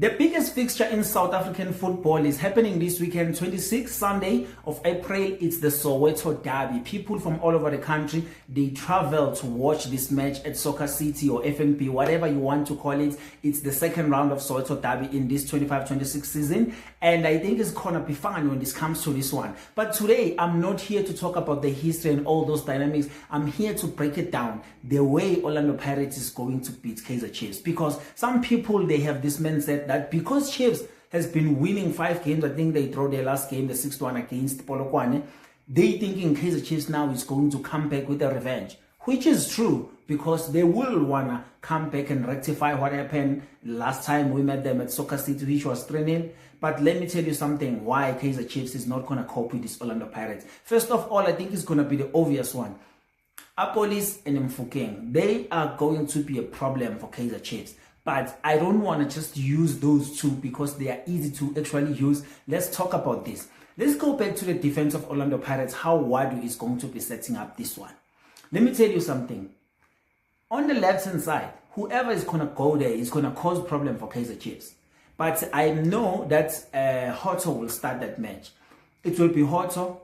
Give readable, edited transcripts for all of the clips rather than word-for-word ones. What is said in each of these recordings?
The biggest fixture in South African football is happening this weekend, 26th Sunday of April. It's the Soweto Derby. People from all over the country, they travel to watch this match at Soccer City or FNB, whatever you want to call it. It's the second round of Soweto Derby in this 25-26 season. And I think it's going to be fun when this comes to this one. But today, I'm not here to talk about the history and all those dynamics. I'm here to break it down the way Orlando Pirates is going to beat Kaizer Chiefs. Because some people, they have this mindset that because Chiefs has been winning 5 games, I think they draw their last game, the 6-1 against Polokwane, they thinking Kaizer Chiefs now is going to come back with a revenge, which is true because they will want to come back and rectify what happened last time we met them at Soccer City, which was 3-0. But let me tell you something, why Kaizer Chiefs is not going to cope with this Orlando Pirates. First of all, I think it's going to be the obvious one. Apolis and Mfokeng, they are going to be a problem for Kaizer Chiefs. But I don't want to just use those two because they are easy to actually use. Let's talk about this. Let's go back to the defense of Orlando Pirates, how Wadu is going to be setting up this one. Let me tell you something. On the left-hand side, whoever is going to go there is going to cause problem for Kaizer Chiefs. But I know that Hotto will start that match. It will be Hotto,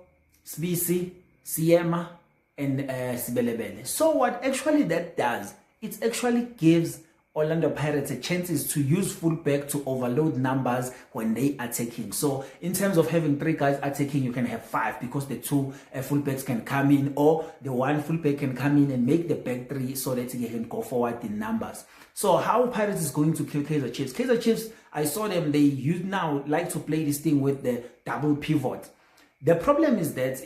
Sbisi, Siema, and Sibelebele. So what actually that does, it actually gives Orlando Pirates a chances to use fullback to overload numbers when they are attacking. So in terms of having 3 guys attacking, you can have 5 because the 2 fullbacks can come in, or the 1 fullback can come in and make the back 3 so that you can go forward in numbers. So how Pirates is going to kill Kaizer Chiefs? Kaizer Chiefs, I saw them, they use now like to play this thing with the double pivot. The problem is that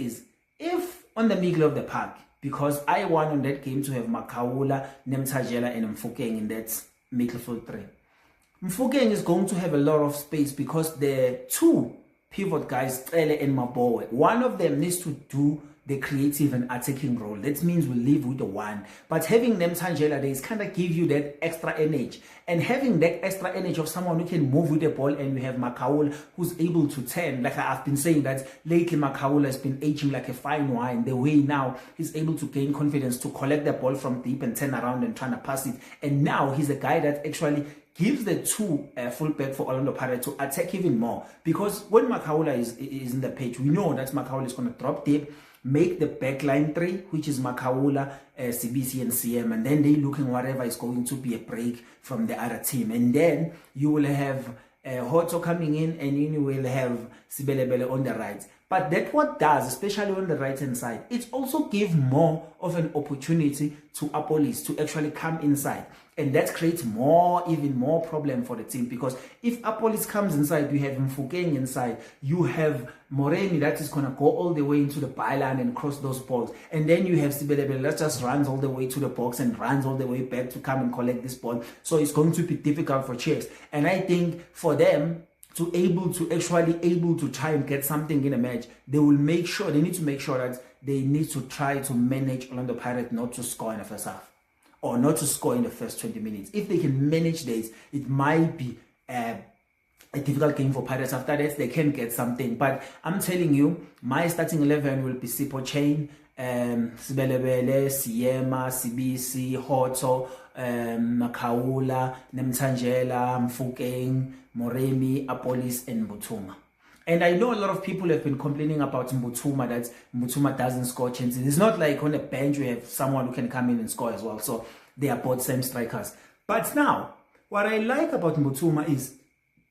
if on the middle of the park, because I want on that game to have Makaula, Nemtajela, and Mfokeng in that midfield 3. Mfokeng is going to have a lot of space because the 2 pivot guys, Tele and Mabowe, one of them needs to do the creative and attacking role. That means we live with the 1. But having Nemtajela there is kind of give you that extra energy. And having that extra energy of someone who can move with the ball, and we have Makaula who's able to turn. Like I've been saying that lately Makaula has been aging like a fine wine. The way now he's able to gain confidence to collect the ball from deep and turn around and trying to pass it. And now he's a guy that actually gives the 2 fullback for Orlando Pirates to attack even more. Because when Makaula is in the pitch, we know that Makaula is going to drop deep, make the backline 3, which is Makaula, CBC and CM, and then they looking whatever is going to be a break from the other team. And then you will have Hotto coming in, and you will have Sibelebele on the right. But that what does, especially on the right hand side, it also gives more of an opportunity to Apolis to actually come inside. And that creates even more problem for the team, because if Apolis comes inside, you have Mfokeng inside, you have Moreni that is going to go all the way into the byline and cross those balls. And then you have Sibelebele that just runs all the way to the box and runs all the way back to come and collect this ball. So it's going to be difficult for Chiefs. And I think for them to able to try and get something in a match, they need to make sure that they need to try to manage Orlando Pirates not to score in the first half, or not to score in the first 20 minutes. If they can manage this, it might be a difficult game for Pirates. After that, they can get something. But I'm telling you, my starting 11 will be Sipho Chain, Sibelebele, Siema, CBC, Hotto, Makaula, Nemtajela, Mfokeng, Moremi, Apolis, and Mbuthuma. And I know a lot of people have been complaining about Mbuthuma, that Mbuthuma doesn't score chances. It's not like on the bench you have someone who can come in and score as well. So they are both same strikers. But now, what I like about Mbuthuma is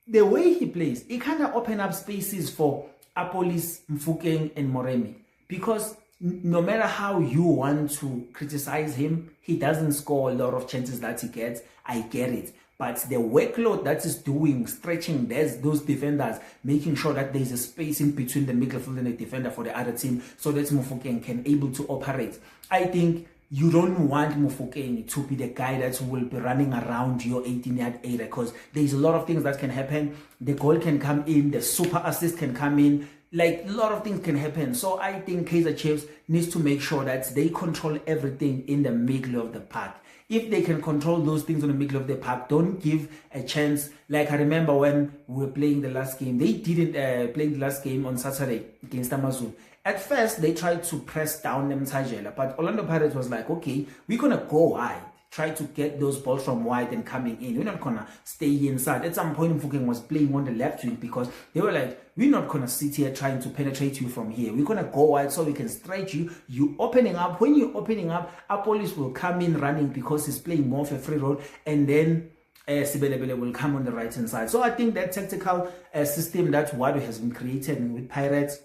the way he plays. He kind of open up spaces for Apolis, Mfokeng, and Moremi. Because no matter how you want to criticize him, he doesn't score a lot of chances that he gets. I get it. But the workload that is doing, stretching those defenders, making sure that there's a space in between the midfield and the defender for the other team so that Mfokeng can able to operate. I think you don't want Mfokeng to be the guy that will be running around your 18-yard area, because there's a lot of things that can happen. The goal can come in, the super assist can come in, like a lot of things can happen. So I think Kaizer Chiefs needs to make sure that they control everything in the middle of the park. If they can control those things in the middle of the park, don't give a chance. Like I remember when we were playing the last game, they didn't play the last game on Saturday against Amazulu. At first, they tried to press down Nemtajela, but Orlando Pirates was like, okay, we're going to go wide. try to get those balls from wide and coming in. We're not gonna stay inside. At some point, Mfokeng was playing on the left wing because they were like, we're not gonna sit here trying to penetrate you from here. We're gonna go wide so we can stretch you. You opening up. When you're opening up, Apolis will come in running because he's playing more of a free road, and then Sibelebele will come on the right hand side. So I think that tactical system that Wado has been created with Pirates,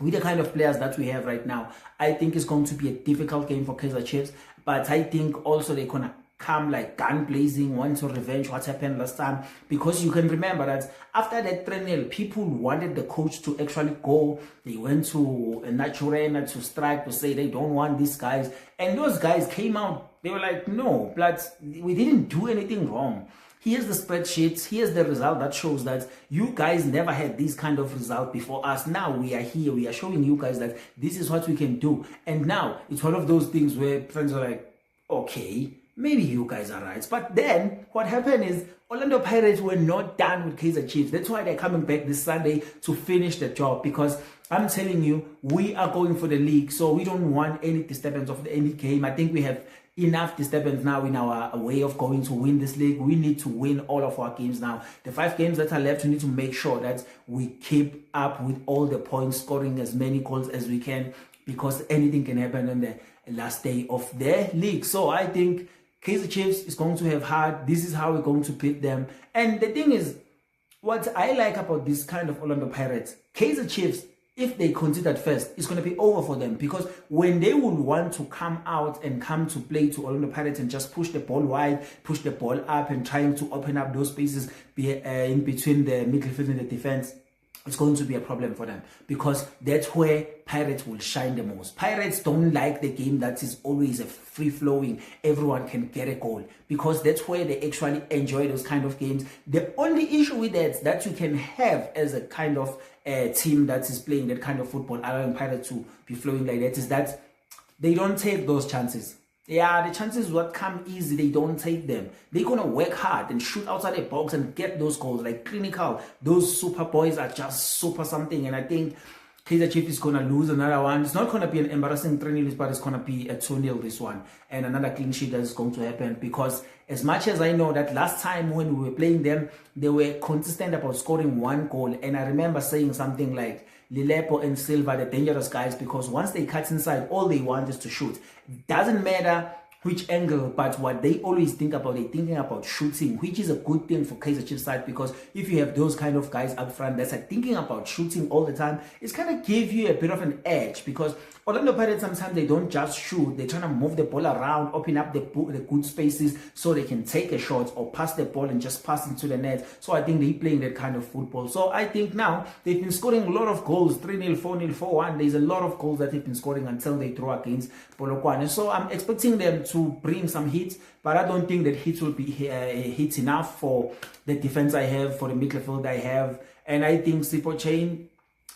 with the kind of players that we have right now, I think it's going to be a difficult game for Kaizer Chiefs. But I think also they're gonna come like gun blazing, want to revenge what happened last time, because you can remember that after that 3-0, people wanted the coach to actually go. They went to Naturena to strike to say they don't want these guys, and those guys came out. They were like, no, but we didn't do anything wrong. Here's the spreadsheets. Here's the result that shows that you guys never had this kind of result before us. Now we are here. We are showing you guys that this is what we can do. And now it's one of those things where friends are like, okay, maybe you guys are right. But then what happened is Orlando Pirates were not done with Kaizer Chiefs. That's why they're coming back this Sunday to finish the job, because I'm telling you, we are going for the league. So we don't want any disturbance of any game. I think we have enough disturbance now in our way of going to win this league. We need to win all of our games now. The 5 games that are left, we need to make sure that we keep up with all the points, scoring as many goals as we can, because anything can happen on the last day of the league. So I think Kaizer Chiefs is going to have hard. This is how we're going to beat them. And the thing is, what I like about this kind of Orlando Pirates, Kaizer Chiefs, if they considered first, it's going to be over for them, because when they will want to come out and come to play to Orlando Pirates and just push the ball wide, push the ball up and trying to open up those spaces in between the midfield and the defense, it's going to be a problem for them, because that's where Pirates will shine the most. Pirates don't like the game that is always a free-flowing, everyone can get a goal, because that's where they actually enjoy those kind of games. The only issue with that you can have as a kind of team that is playing that kind of football, allowing Pirates to be flowing like that, is that they don't take those chances. Yeah, the chances what come easy, they don't take them. They're going to work hard and shoot outside the box and get those goals, like clinical. Those super boys are just super something. And I think Kaizer Chiefs is going to lose another one. It's not going to be an embarrassing 3-0, but it's going to be a 2-0 this one. And another clean sheet that is going to happen, because as much as I know that last time when we were playing them, they were consistent about scoring 1 goal. And I remember saying something like, Lilepo and Silva, the dangerous guys, because once they cut inside, all they want is to shoot. It doesn't matter which angle, but what they always think about, they're thinking about shooting, which is a good thing for Kaizer Chiefs side, because if you have those kind of guys up front that's like thinking about shooting all the time, it's kind of give you a bit of an edge, because Orlando Pirates sometimes they don't just shoot, they're trying to move the ball around, open up the good spaces so they can take a shot or pass the ball and just pass into the net. So I think they're playing that kind of football. So I think now they've been scoring a lot of goals, 3-0, 4-0, 4-1. There's a lot of goals that they've been scoring until they draw against Polokwane. So I'm expecting them to bring some hits, but I don't think that hits will be hits enough for the defense I have, for the midfield I have. And I think Sipho Chain,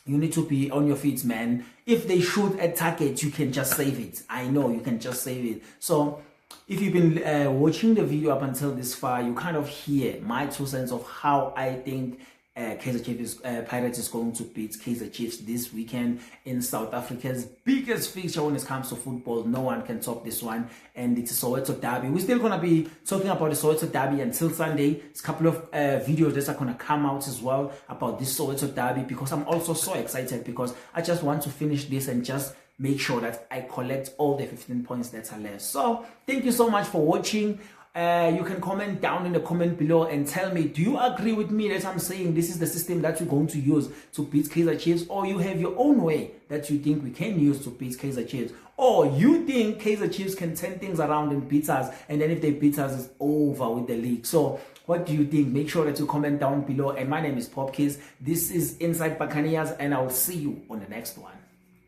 you need to be on your feet, man. If they shoot at target, you can just save it. I know you can just save it. So if you've been watching the video up until this far, you kind of hear my 2 cents of how I think Kaizer Chiefs Pirates is going to beat Kaizer Chiefs this weekend in South Africa's biggest fixture when it comes to football. No one can top this one, and it's a Soweto derby. We're still going to be talking about the Soweto derby until Sunday. There's a couple of videos that are going to come out as well about this Soweto derby, because I'm also so excited, because I just want to finish this and just make sure that I collect all the 15 points that are left. So thank you so much for watching. You can comment down in the comment below and tell me, do you agree with me that I'm saying this is the system that you're going to use to beat Kaizer Chiefs, or you have your own way that you think we can use to beat Kaizer Chiefs, or you think Kaizer Chiefs can turn things around and beat us, and then if they beat us, it's over with the league. So what do you think? Make sure that you comment down below. And my name is Popkiss. This is Inside Buccaneers, and I'll see you on the next one.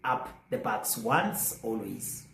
Up the Bucks once, always.